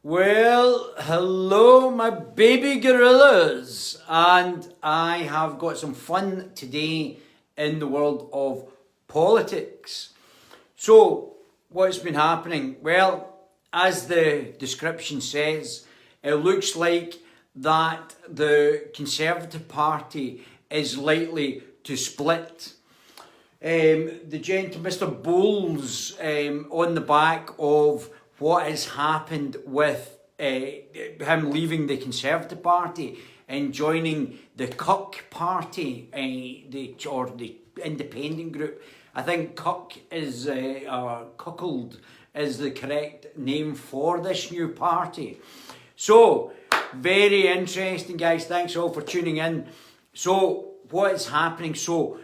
Well, hello my baby gorillas, and I have got some fun today in the world of politics. So, what's been happening? Well, as the description says, it looks like that the Conservative Party is likely to split. Mr. Bowles, on the back of what has happened with him leaving the Conservative Party and joining the Cuck Party, or the independent group. I think Cuck is, Cuckold is the correct name for this new party. So, very interesting, guys. Thanks all for tuning in. So, what is happening? So,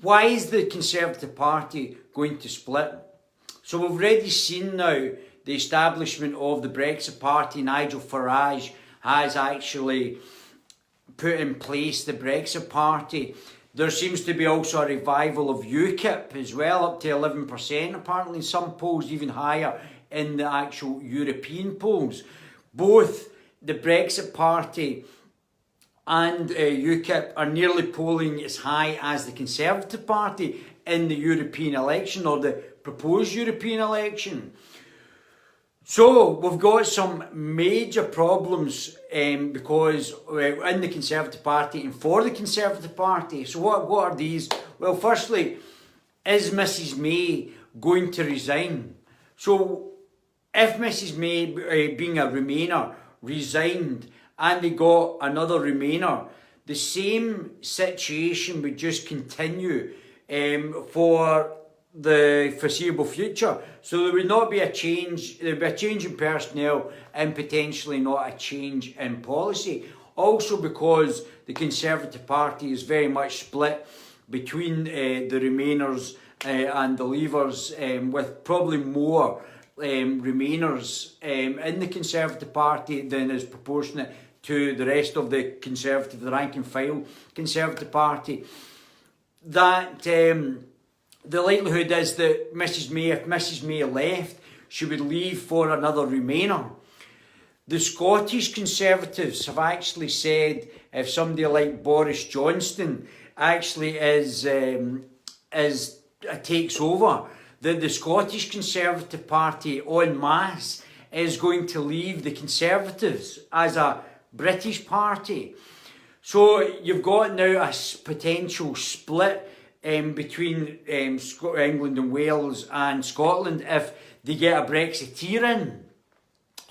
why is the Conservative Party going to split? So, we've already seen now the establishment of the Brexit Party. Nigel Farage has actually put in place the Brexit Party. There seems to be also a revival of UKIP as well, up to 11%, apparently in some polls, even higher in the actual European polls. Both the Brexit Party and UKIP are nearly polling as high as the Conservative Party in the European election, or the proposed European election. So, we've got some major problems because in the Conservative Party and for the Conservative Party. So what are these? Well, firstly, is Mrs May going to resign? So, if Mrs May, being a Remainer, resigned and they got another Remainer, the same situation would just continue for the foreseeable future. So there would not be a change, there would be a change in personnel and potentially not a change in policy. Also because the Conservative Party is very much split between the Remainers and the Leavers, with probably more Remainers in the Conservative Party than is proportionate to the rest of the Conservative, the rank and file Conservative Party. That the likelihood is that if Mrs May left, she would leave for another Remainer. The Scottish Conservatives have actually said if somebody like Boris Johnson actually takes over, that the Scottish Conservative Party en masse is going to leave the Conservatives as a British party. So you've got now a potential split between England and Wales and Scotland if they get a Brexiteer in.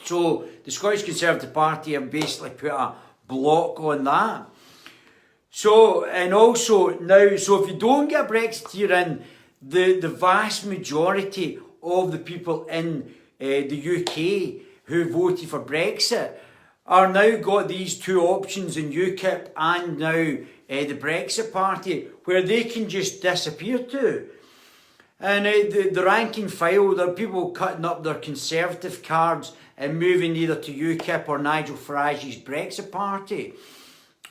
So the Scottish Conservative Party have basically put a block on that. So, and also now, so if you don't get a Brexiteer in, the vast majority of the people in the UK who voted for Brexit are now got these two options in UKIP and now the Brexit Party, where they can just disappear to. And the rank and file, there are people cutting up their Conservative cards and moving either to UKIP or Nigel Farage's Brexit Party.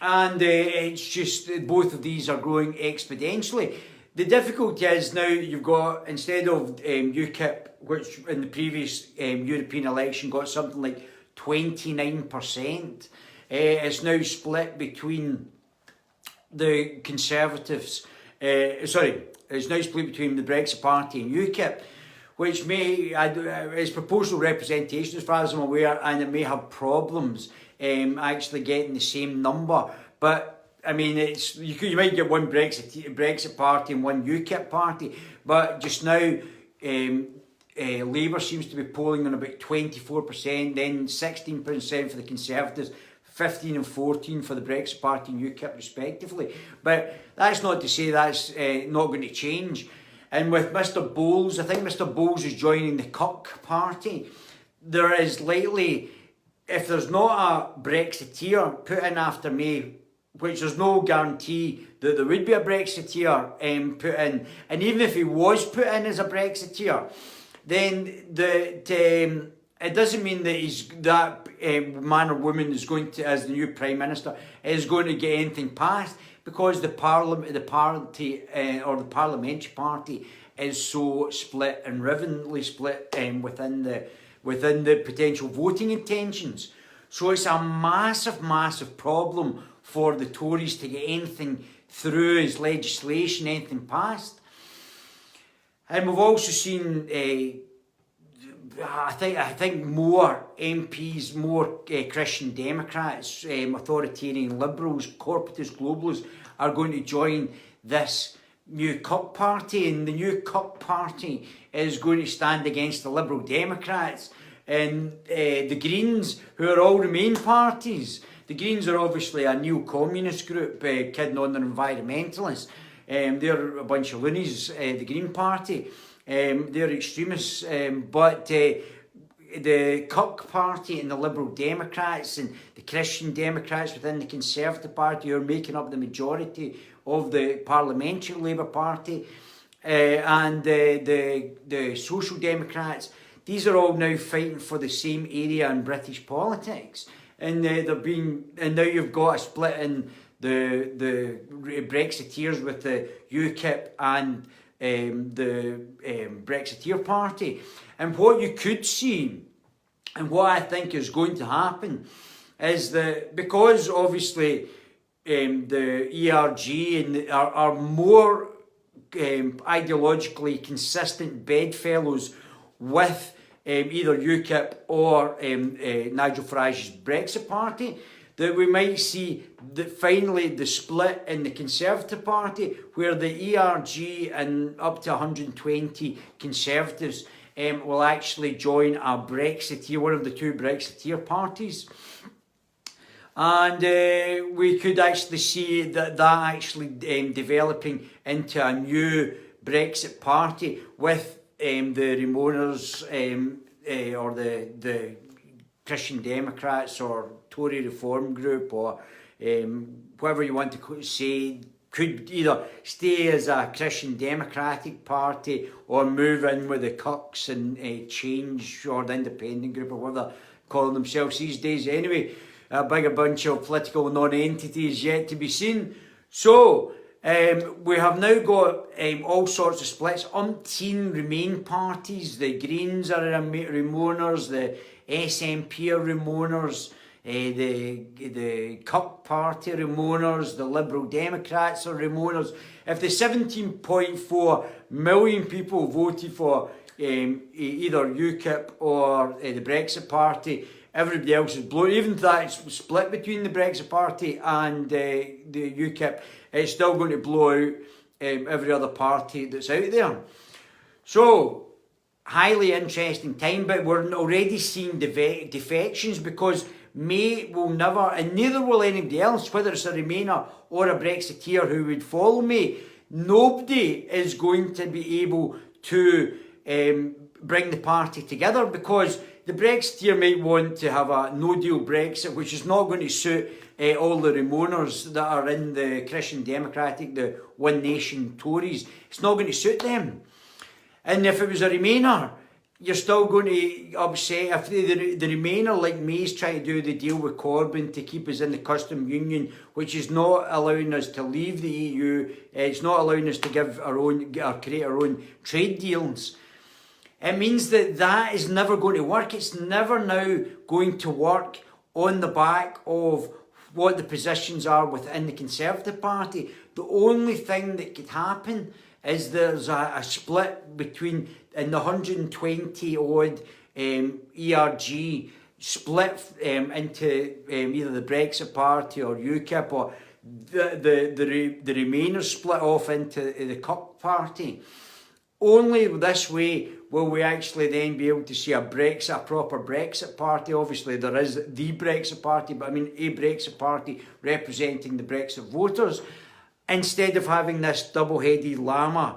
And it's just, both of these are growing exponentially. The difficulty is now you've got, instead of UKIP, which in the previous European election got something like 29%, it's now split between the Conservatives, it's now split between the Brexit Party and UKIP, which is proportional representation as far as I'm aware, and it may have problems actually getting the same number. But I mean, you might get one Brexit Party and one UKIP party, but just now Labour seems to be polling on about 24%, then 16% for the Conservatives, 15 and 14 for the Brexit Party and UKIP respectively. But that's not to say that's not going to change. And with Mr Bowles, I think Mr Bowles is joining the Cuck Party. There is likely, if there's not a Brexiteer put in after May, which there's no guarantee that there would be a Brexiteer put in, and even if he was put in as a Brexiteer, then it doesn't mean that that man or woman is going to, as the new Prime Minister, is going to get anything passed, because the parliamentary party is so split and rivenly split within the within the potential voting intentions. So it's a massive, massive problem for the Tories to get anything through as legislation, anything passed. And we've also seen, I think more MPs, more Christian Democrats, authoritarian liberals, corporatist globalists are going to join this new Cup Party, and the new Cup Party is going to stand against the Liberal Democrats and the Greens, who are all Remain parties. The Greens are obviously a neo-communist group, kidding on their environmentalists. They're a bunch of loonies, the Green Party. They're extremists, but the Cup Party and the Liberal Democrats and the Christian Democrats within the Conservative Party, who are making up the majority of the Parliamentary Labour Party, and the Social Democrats, these are all now fighting for the same area in British politics. And and now you've got a split in the Brexiteers with the UKIP and the Brexiteer Party. And what you could see, and what I think is going to happen, is that because obviously the ERG are more ideologically consistent bedfellows with either UKIP or Nigel Farage's Brexit Party, that we might see finally the split in the Conservative Party, where the ERG and up to 120 Conservatives will actually join a Brexiteer, one of the two Brexiteer parties. And we could actually see that actually developing into a new Brexit Party with the Remoaners or the Christian Democrats or Tory Reform Group, or whatever you want to say, could either stay as a Christian Democratic Party or move in with the Cucks and Change, or the Independent Group, or whatever they're calling themselves these days. Anyway, a bigger bunch of political non-entities yet to be seen. So we have now got all sorts of splits. Umpteen Remain parties. The Greens are Remoaners, the SNP are Remoaners, the Cup Party Remoaners, the Liberal Democrats are Remoaners. If the 17.4 million people voted for either UKIP or the Brexit Party, everybody else is blue. Even if that's split between the Brexit Party and the UKIP, it's still going to blow out every other party that's out there. So, highly interesting time, but we're already seeing defections, because May will never, and neither will anybody else, whether it's a Remainer or a Brexiteer who would follow May, nobody is going to be able to bring the party together, because the Brexiteer might want to have a no-deal Brexit, which is not going to suit all the Remoaners that are in the Christian Democratic, the One Nation Tories. It's not going to suit them. And if it was a Remainer, you're still going to upset. If the Remainer, like May's trying to do the deal with Corbyn to keep us in the custom union, which is not allowing us to leave the EU, it's not allowing us to give create our own trade deals. It means that is never going to work. It's never now going to work on the back of what the positions are within the Conservative Party. The only thing that could happen is there's a split between, in the 120 odd ERG, split into either the Brexit Party or UKIP, or the Remainers split off into the Cup Party. Only this way will we actually then be able to see a proper Brexit Party. Obviously there is the Brexit Party, but I mean a Brexit Party representing the Brexit voters, instead of having this double-headed llama,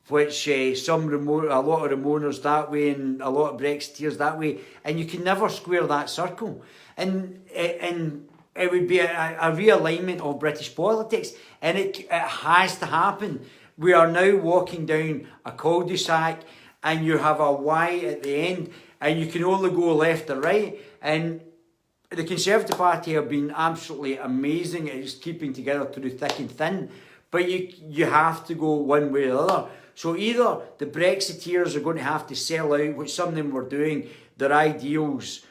which a lot of Remoaners that way and a lot of Brexiteers that way, and you can never square that circle. And it would be a realignment of British politics, and it has to happen. We are now walking down a cul-de-sac, and you have a Y at the end, and you can only go left or right. And the Conservative Party have been absolutely amazing at just keeping together through thick and thin, but you have to go one way or the other. So either the Brexiteers are going to have to sell out, which some of them were doing, their ideals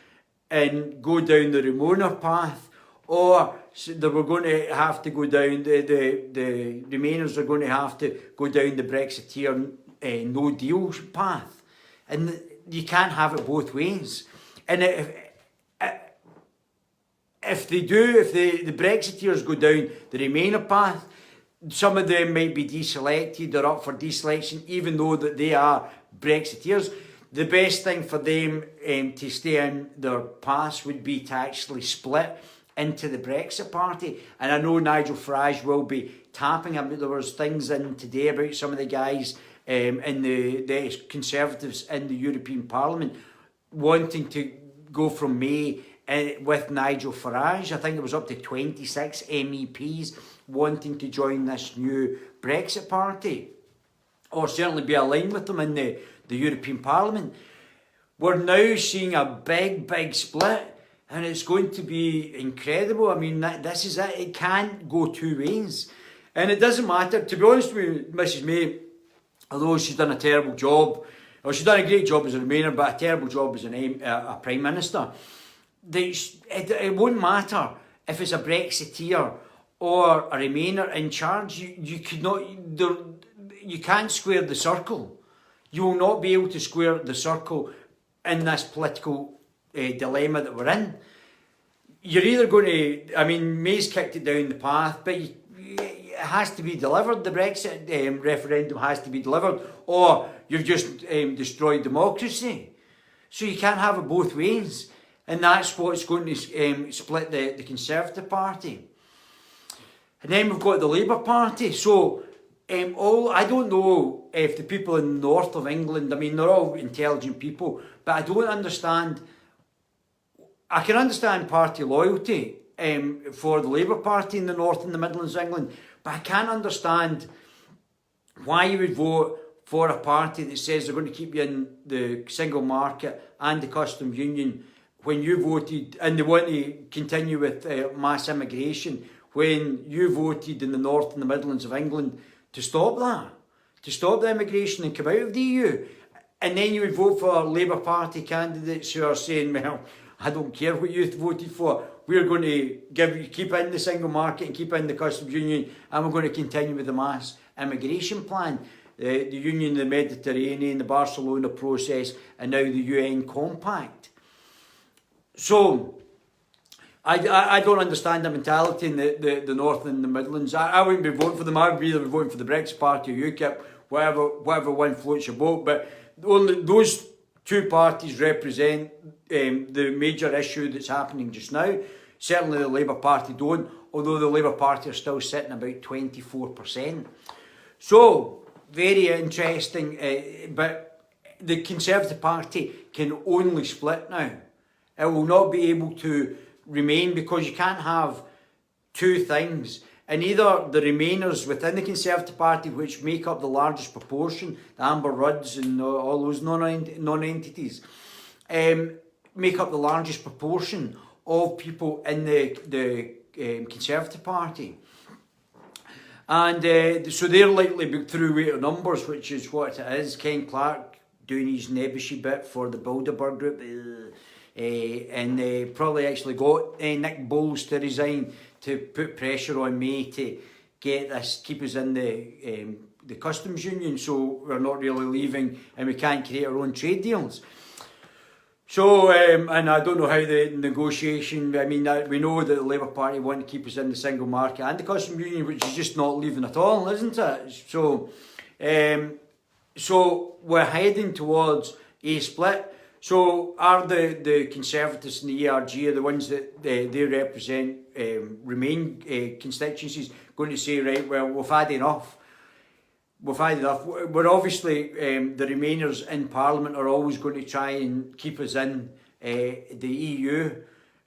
and go down the Remainer path, or they were going to have to go down, the Remainers are going to have to go down the Brexiteer no deal path. And you can't have it both ways. And if they do, if the Brexiteers go down the Remainer path, some of them might be deselected or up for deselection, even though that they are Brexiteers. The best thing for them to stay in their paths would be to actually split into the Brexit Party. And I know Nigel Farage will be tapping him. There was things in today about some of the guys in the Conservatives in the European Parliament wanting to go from May with Nigel Farage. I think it was up to 26 MEPs wanting to join this new Brexit Party, or certainly be aligned with them in the European Parliament. We're now seeing a big split, and it's going to be incredible. I mean, this is it. It can't go two ways. And it doesn't matter, to be honest with you, Mrs May, although she's done a terrible job, or she's done a great job as a Remainer, but a terrible job as a Prime Minister, it won't matter if it's a Brexiteer or a Remainer in charge. You can't square the circle. You will not be able to square the circle in this political dilemma that we're in. You're either going to, I mean, May's kicked it down the path, but it has to be delivered. The Brexit referendum has to be delivered, or you've just destroyed democracy. So you can't have it both ways. And that's what's going to split the Conservative Party. And then we've got the Labour Party. So I don't know if the people in the north of England, I mean, they're all intelligent people, but I don't understand. I can understand party loyalty for the Labour Party in the north and the Midlands of England, but I can't understand why you would vote for a party that says they're going to keep you in the single market and the customs union when you voted, and they want to continue with mass immigration, when you voted in the north and the Midlands of England to stop that, to stop the immigration and come out of the EU. And then you would vote for Labour Party candidates who are saying, well, I don't care what you voted for, we're going to keep in the single market and keep in the customs union, and we're going to continue with the mass immigration plan. The Union of the Mediterranean, the Barcelona process, and now the UN Compact. So, I don't understand the mentality in the North and the Midlands. I wouldn't be voting for them. I would be either voting for the Brexit Party or UKIP, whatever one floats your boat. But only those two parties represent the major issue that's happening just now. Certainly the Labour Party don't, although the Labour Party are still sitting about 24%. So, very interesting, but the Conservative Party can only split now. It will not be able to remain, because you can't have two things. And either the Remainers within the Conservative Party, which make up the largest proportion, the Amber Rudds and all those non-entities, make up the largest proportion of people in the Conservative Party. And so they're likely to be through weight of numbers, which is what it is. Ken Clark doing his nebbishy bit for the Bilderberg group. And probably actually got Nick Bowles to resign to put pressure on May to get this, keep us in the customs union, so we're not really leaving and we can't create our own trade deals. So, and I don't know how the negotiation, I mean, we know that the Labour Party want to keep us in the single market and the customs union, which is just not leaving at all, isn't it? So, so we're heading towards a split. So are the Conservatives and the ERG, are the ones that they represent, Remain constituencies, going to say, right, well, we've had enough. We've had enough. We're obviously, the Remainers in Parliament are always going to try and keep us in the EU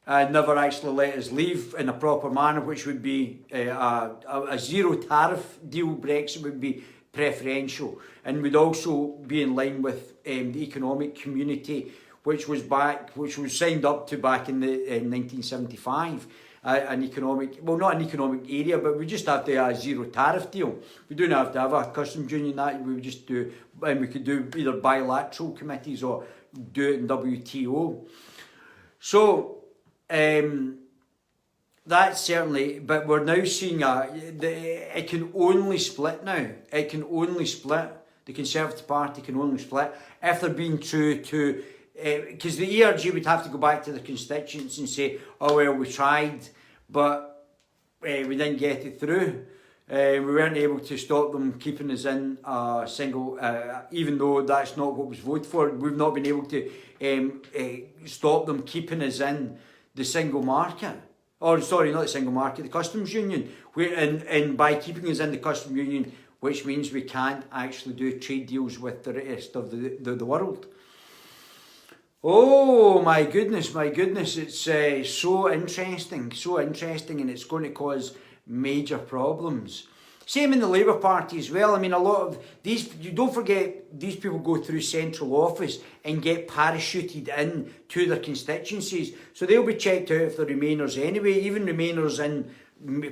and never actually let us leave in a proper manner, which would be a zero tariff deal. Brexit would be preferential and would also be in line with the economic community, which was signed up to back in 1975. An economic, well, not an economic area, but we just have to have a zero tariff deal. We don't have to have a customs union. That we would just do, and we could do either bilateral committees or do it in WTO. So that's certainly, but we're now seeing it can only split now. It can only split. The Conservative Party can only split if they're being true to, because the ERG would have to go back to their constituents and say, oh well, we tried, but we didn't get it through. We weren't able to stop them keeping us in a single, even though that's not what was voted for. We've not been able to stop them keeping us in the single market. Or sorry, not the single market, the customs union. And by keeping us in the customs union, which means we can't actually do trade deals with the rest of the world. Oh my goodness, it's so interesting, and it's going to cause major problems. Same in the Labour Party as well. I mean, a lot of these, you don't forget, these people go through central office and get parachuted in to their constituencies. So they'll be checked out if they're Remainers anyway, even Remainers in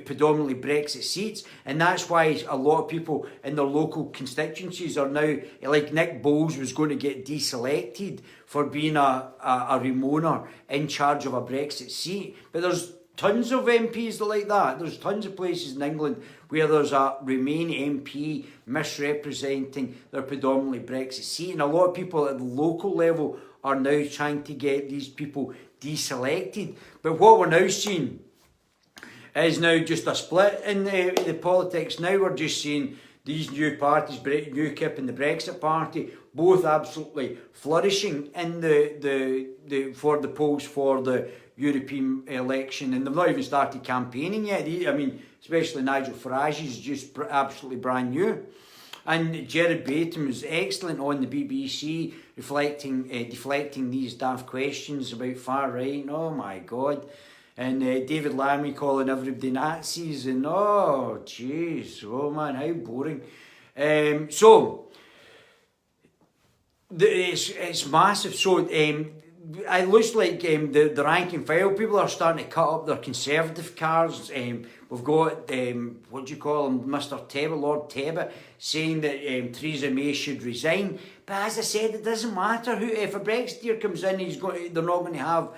predominantly Brexit seats. And that's why a lot of people in their local constituencies are now, like Nick Bowles was going to get deselected for being a Remainer in charge of a Brexit seat. But there's tons of MPs like that. There's tons of places in England where there's a Remain MP misrepresenting their predominantly Brexit seat. And a lot of people at the local level are now trying to get these people deselected. But what we're now seeing is now just a split in the politics. Now we're just seeing these new parties, UKIP and the Brexit Party, both absolutely flourishing in for the polls for the European election, and they've not even started campaigning yet. I mean, especially Nigel Farage is just absolutely brand new. And Jared Baton was excellent on the BBC, deflecting these daft questions about far right. Oh my God. And David Lammy calling everybody Nazis, and oh jeez, oh man, how boring. So it's massive. So it looks like the rank and file people are starting to cut up their Conservative cards. We've got, what do you call him, Mr. Tebbit, Lord Tebbit, saying that Theresa May should resign. But as I said, it doesn't matter who. If a Brexiteer comes in, they're not going to have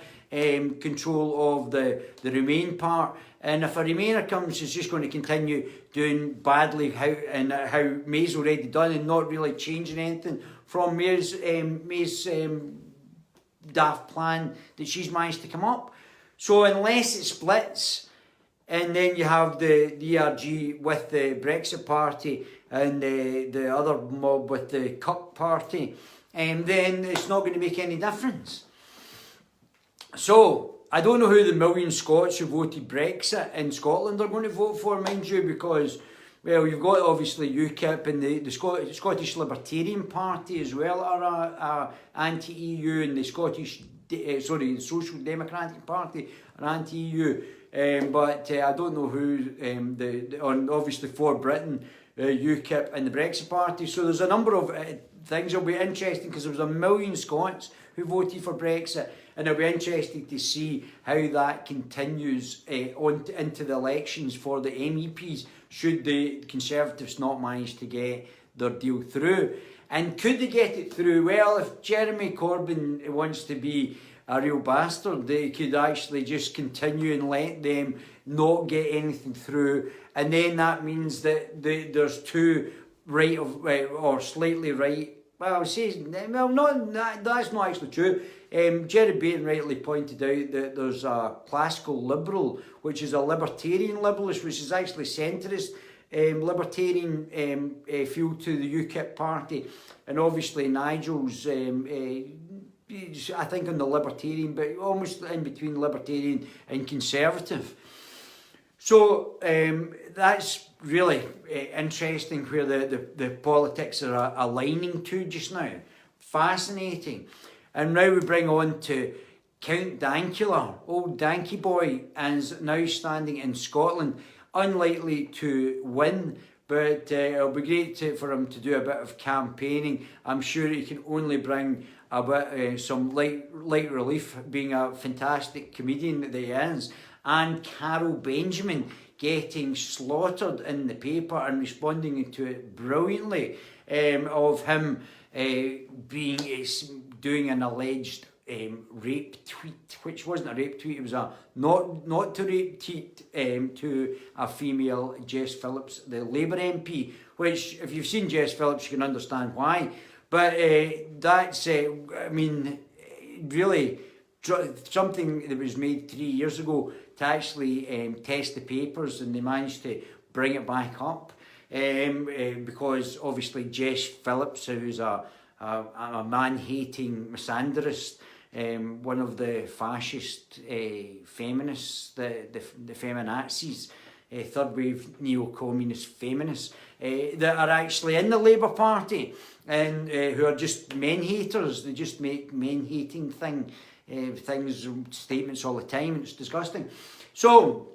control of the Remain part. And if a Remainer comes, it's just going to continue doing badly how May's already done, and not really changing anything from May's daft plan that she's managed to come up. So unless it splits, and then you have the ERG with the Brexit Party and the other mob with the Cup Party, then it's not going to make any difference. So I don't know who the million Scots who voted Brexit in Scotland are going to vote for, mind you, because, well, you've got obviously UKIP and the Scottish Libertarian Party as well are anti-EU, and the the Social Democratic Party are anti-EU. But I don't know who, and obviously for Britain, UKIP and the Brexit Party. So there's a number of things that'll be interesting, because there was 1 million Scots who voted for Brexit, and it'll be interesting to see how that continues into the elections for the MEPs, should the Conservatives not manage to get their deal through. And could they get it through? Well, if Jeremy Corbyn wants to be a real bastard, they could actually just continue and let them not get anything through, and then that means that there's two right of or slightly right. Well, that's not actually true. Jerry Baton rightly pointed out that there's a classical liberal, which is a libertarian liberalist, which is actually centrist libertarian feel to the UKIP party, and obviously Nigel's I think on the libertarian, but almost in between libertarian and conservative. So that's really interesting where the politics are aligning to just now. Fascinating. And now we bring on to Count Dankula, old Danky boy, and is now standing in Scotland, unlikely to win, but it'll be great for him to do a bit of campaigning. I'm sure he can only bring a bit some light relief, being a fantastic comedian that he is. And Carol Benjamin getting slaughtered in the paper and responding to it brilliantly, of him doing an alleged rape tweet, which wasn't a rape tweet, it was a not to rape tweet to a female, Jess Phillips, the Labour MP, which if you've seen Jess Phillips you can understand why, but that's, I mean, really something that was made 3 years ago to actually test the papers, and they managed to bring it back up because obviously Jess Phillips, who's a man-hating misandrist, one of the fascist feminists, the feminazis, third wave neo-communist feminists that are actually in the Labour Party and who are just men haters. They just make men hating things, statements all the time, and it's disgusting. So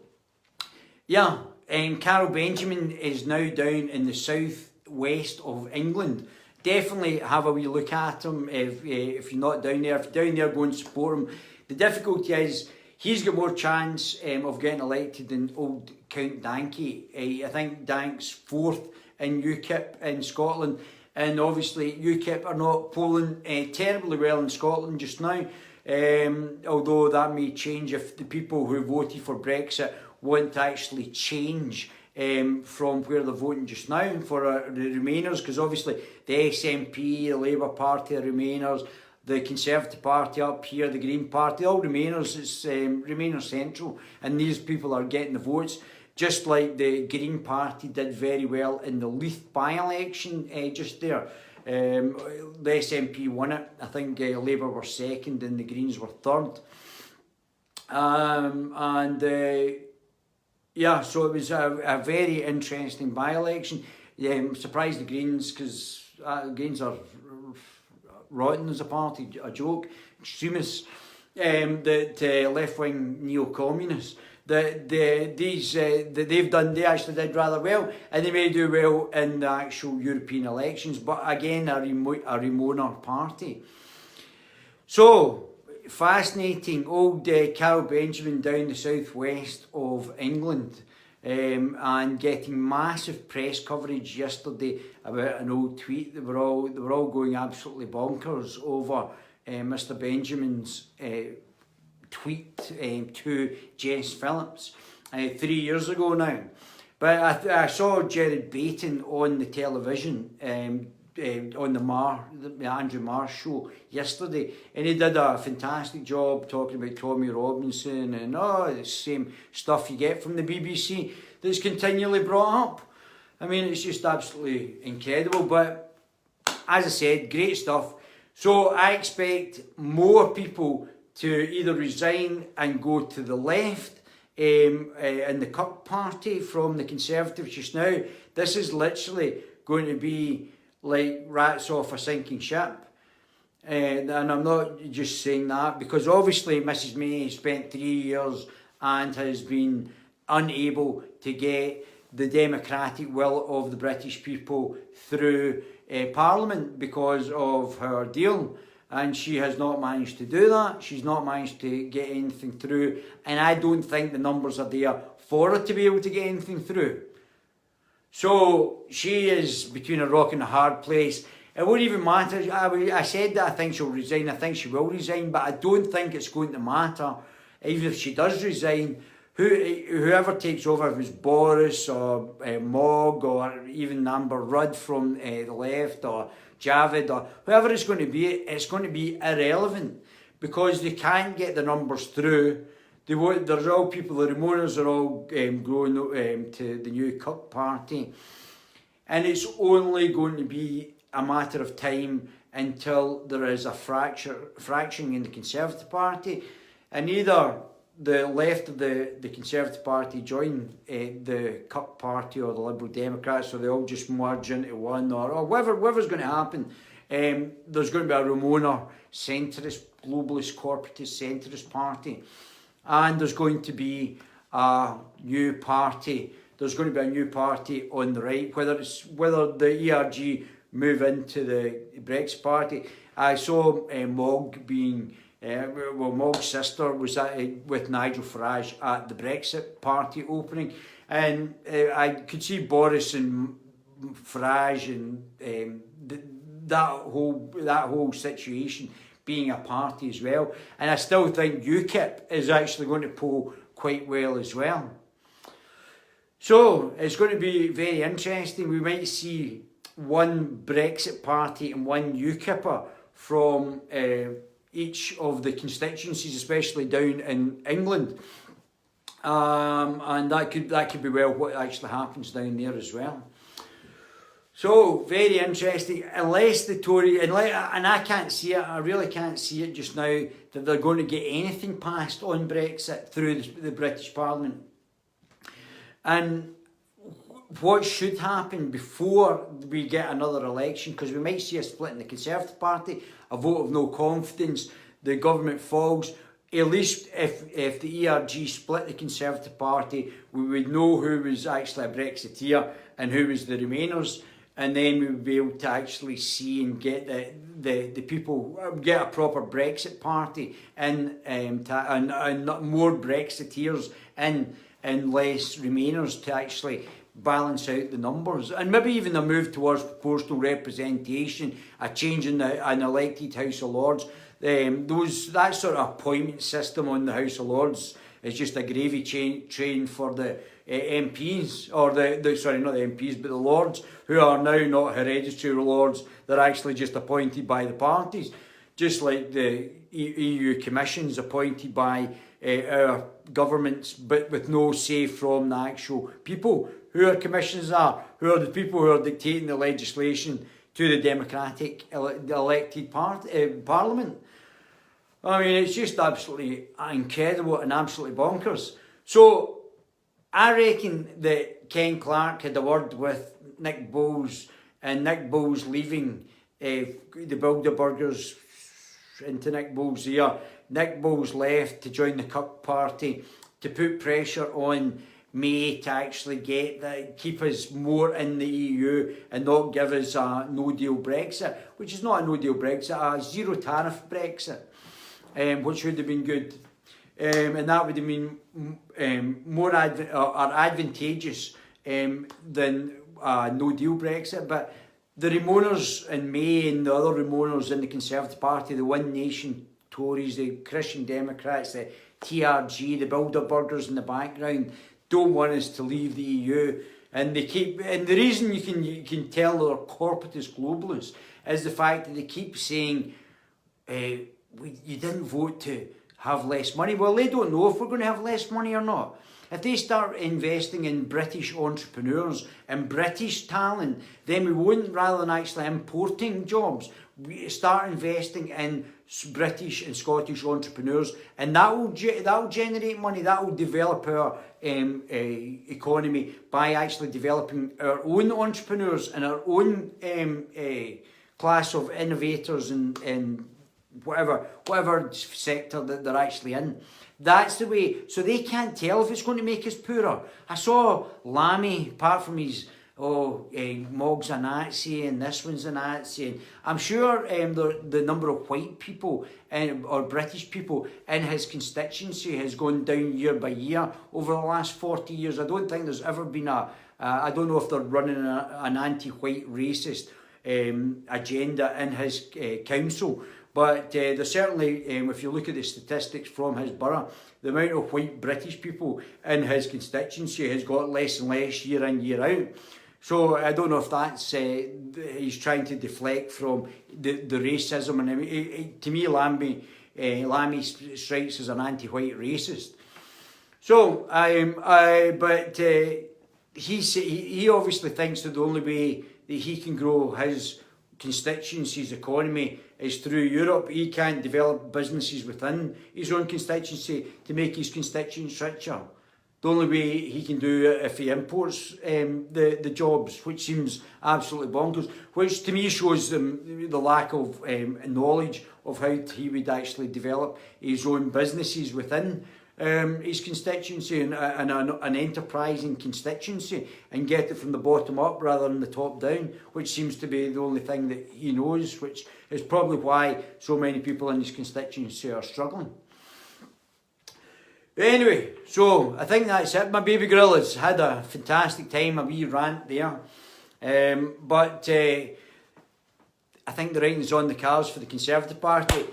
yeah, Carol Benjamin is now down in the south-west of England. Definitely have a wee look at him if you're not down there. If you're down there, go and support him. The difficulty is he's got more chance of getting elected than old Count Danky. I think Dank's fourth in UKIP in Scotland, and obviously UKIP are not polling terribly well in Scotland just now, although that may change if the people who voted for Brexit want to actually change from where they're voting just now for the Remainers, because obviously the SNP, the Labour Party, the Remainers, the Conservative Party up here, the Green Party, all Remainers, it's Remainer Central, and these people are getting the votes, just like the Green Party did very well in the Leith by-election just there. The SNP won it. I think Labour were second and the Greens were third. Yeah, so it was a very interesting by-election. I'm surprised the Greens, because the Greens are rotten as a party, a joke, extremists, that left-wing neo-communists, that they've done, they actually did rather well, and they may do well in the actual European elections, but again, a remoter party. So, fascinating, old Carol Benjamin down the southwest of England, and getting massive press coverage yesterday about an old tweet. They were all going absolutely bonkers over Mr. Benjamin's tweet to Jess Phillips 3 years ago now. But I saw Jared Baton on the television on the Andrew Marr show yesterday, and he did a fantastic job talking about Tommy Robinson and the same stuff you get from the BBC that's continually brought up. I mean, it's just absolutely incredible, but as I said, great stuff. So I expect more people to either resign and go to the left in the Cup Party from the Conservatives just now. This is literally going to be like rats off a sinking ship. And I'm not just saying that because obviously Mrs May spent 3 years and has been unable to get the democratic will of the British people through Parliament because of her deal. And she has not managed to do that. She's not managed to get anything through. And I don't think the numbers are there for her to be able to get anything through. So she is between a rock and a hard place. It won't even matter. I said that I think she'll resign. I think she will resign. But I don't think it's going to matter. Even if she does resign, whoever takes over, if it's Boris or Mogg or even Amber Rudd from the left or Javid or whoever it's going to be irrelevant because they can't get the numbers through. There's all people, the Remainers are all going to the new Cup Party, and it's only going to be a matter of time until there is a fracturing in the Conservative Party, and either the left of the Conservative Party join the Cup Party or the Liberal Democrats, or they all just merge into one, or whatever's going to happen. There's going to be a Remainer centrist, globalist, corporatist centrist party, and there's going to be a new party. There's going to be a new party on the right, whether the ERG move into the Brexit party. I saw Mogg being. Mogg's sister was with Nigel Farage at the Brexit party opening, and I could see Boris and Farage and that whole situation being a party as well. And I still think UKIP is actually going to poll quite well as well. So it's going to be very interesting. We might see one Brexit party and one UKIPper from each of the constituencies, especially down in England. And that could be well what actually happens down there as well. So, very interesting. Unless the Tory, and I can't see it, I really can't see it just now, that they're going to get anything passed on Brexit through the British Parliament. And what should happen before we get another election, because we might see a split in the Conservative Party, a vote of no confidence, the government falls. At least if the ERG split the Conservative Party, we would know who was actually a Brexiteer and who was the Remainers, and then we would be able to actually see and get the people, get a proper Brexit party and more Brexiteers and less Remainers to actually balance out the numbers, and maybe even a move towards proportional representation, a change in an elected House of Lords. That sort of appointment system on the House of Lords is just a gravy train for the MPs, or sorry, not the MPs, but the Lords, who are now not hereditary Lords. They're actually just appointed by the parties, just like the EU Commission's appointed by our governments, but with no say from the actual people. Who our commissioners are, who are the people who are dictating the legislation to the democratic elected parliament. I mean, it's just absolutely incredible and absolutely bonkers. So I reckon that Ken Clarke had a word with Nick Boles, and Nick Boles leaving the Bilderbergers into Nick Boles' ear. Nick Boles left to join the Cook Party to put pressure on May to actually keep us more in the EU and not give us a no-deal Brexit, which is not a no-deal Brexit, a zero-tariff Brexit, which would have been good. And that would have been more advantageous than a no-deal Brexit. But the Remainers in May and the other Remainers in the Conservative Party, the One Nation Tories, the Christian Democrats, the TRG, the Bilderbergers in the background, don't want us to leave the EU, and the reason you can tell they're corporatist globalists is the fact that they keep saying you didn't vote to have less money. Well, they don't know if we're going to have less money or not. If they start investing in British entrepreneurs and British talent, then we won't, rather than actually importing jobs, we start investing in British and Scottish entrepreneurs, and that will generate money. That will develop our economy by actually developing our own entrepreneurs and our own class of innovators in whatever sector that they're actually in. That's the way. So they can't tell if it's going to make us poorer. I saw Lammy, apart from his Mog's a Nazi and this one's a Nazi, and I'm sure the number of white people or British people in his constituency has gone down year by year over the last 40 years. I don't think there's ever been I don't know if they're running an anti-white racist agenda in his council, but there's certainly, if you look at the statistics from his borough, the amount of white British people in his constituency has got less and less year in, year out. So I don't know if that's he's trying to deflect from the racism. And I mean, to me, Lammy strikes as an anti-white racist. So he obviously thinks that the only way that he can grow his constituency's economy is through Europe. He can't develop businesses within his own constituency to make his constituents richer. The only way he can do it if he imports the jobs, which seems absolutely bonkers, which to me shows the lack of knowledge of how he would actually develop his own businesses within his constituency and an enterprising constituency, and get it from the bottom up rather than the top down, which seems to be the only thing that he knows, which is probably why so many people in his constituency are struggling. Anyway, so I think that's it. My baby gorillas had a fantastic time, a wee rant there. But I think the writing's on the cards for the Conservative Party.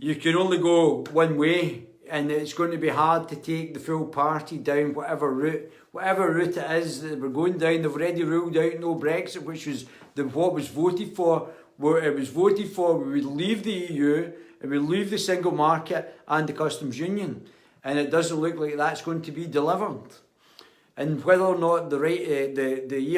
you can only go one way, and it's going to be hard to take the full party down whatever route it is that we're going down. They've already ruled out no Brexit, which was what was voted for. Where it was voted for, we would leave the EU, and we leave the single market and the customs union, and it doesn't look like that's going to be delivered. And whether or not the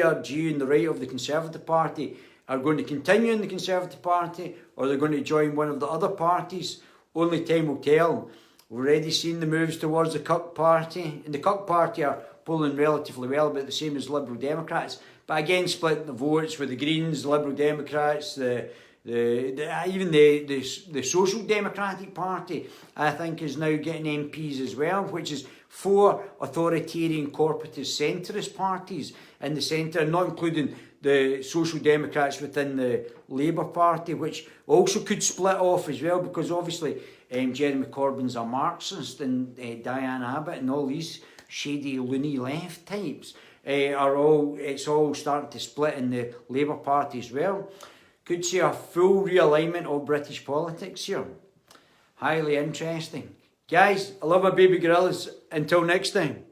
ERG and the right of the Conservative Party are going to continue in the Conservative Party, or they're going to join one of the other parties, only time will tell. We've already seen the moves towards the Kirk Party, and the Kirk Party are polling relatively well, about the same as Liberal Democrats. But again, splitting the votes with the Greens, the Liberal Democrats, even the Social Democratic Party, I think, is now getting MPs as well, which is 4 authoritarian, corporatist, centrist parties in the centre, not including the Social Democrats within the Labour Party, which also could split off as well, because obviously Jeremy Corbyn's a Marxist, and Diane Abbott and all these shady, loony left types it's all starting to split in the Labour Party as well. Could see a full realignment of British politics here. Highly interesting. Guys, I love my baby gorillas. Until next time.